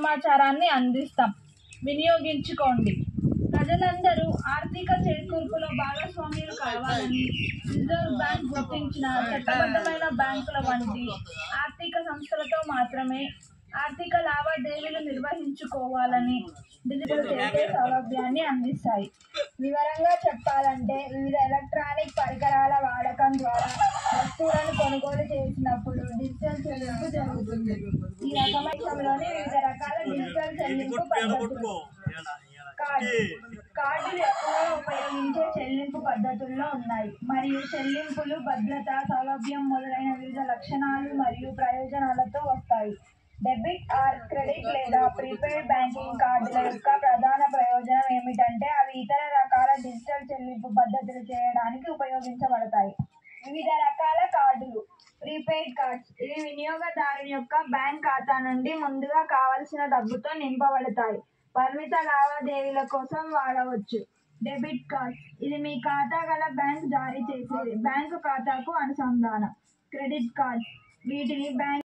సమాచారాన్ని అందిస్తాం, వినియోగించుకోండి. ప్రజలందరూ ఆర్థిక చేకూర్పులో భాగస్వామ్యులు కావాలని రిజర్వ్ బ్యాంక్ గుర్తించిన చట్టబద్ధమైన బ్యాంకుల వంటి ఆర్థిక సంస్థలతో మాత్రమే ఆర్థిక లావాదేవీలు నిర్వహించుకోవాలని డిజిటల్ చేసే సౌలభ్యాన్ని అందిస్తాయి. వివరంగా చెప్పాలంటే వివిధ ఎలక్ట్రానిక్ పరికరాల వాడకం ద్వారా వస్తువులను కొనుగోలు చేసినప్పుడు డిజిటల్ చెల్లింపు జరుగుతుంది. ఈ రకమైనలోని వివిధ రకాల డిజిటల్ చెల్లింపు పద్ధతులు. కార్డులు ఎక్కువగా ఉపయోగించే చెల్లింపు పద్ధతుల్లో ఉన్నాయి మరియు చెల్లింపులు భద్రత, సౌలభ్యం మొదలైన వివిధ లక్షణాలు మరియు ప్రయోజనాలతో వస్తాయి. డెబిట్ ఆర్ క్రెడిట్ లేదా ప్రీపెయిడ్ బ్యాంకింగ్ కార్డుల యొక్క ప్రధాన ప్రయోజనం ఏమిటంటే అవి ఇతర రకాల డిజిటల్ చెల్లింపు పద్ధతులు చేయడానికి ఉపయోగించబడతాయి. వివిధ రకాల కార్డులు. ప్రీపెయిడ్ కార్డ్స్ ఇవి వినియోగదారుని యొక్క బ్యాంక్ ఖాతా నుండి ముందుగా కావలసిన డబ్బుతో నింపబడతాయి, పరిమిత లావాదేవీల కోసం వాడవచ్చు. డెబిట్ కార్డ్స్ ఇది మీ ఖాతా గల బ్యాంక్ జారీ చేసేది, బ్యాంకు ఖాతాకు అనుసంధానం. క్రెడిట్ కార్డ్స్ వీటిని బ్యాంక్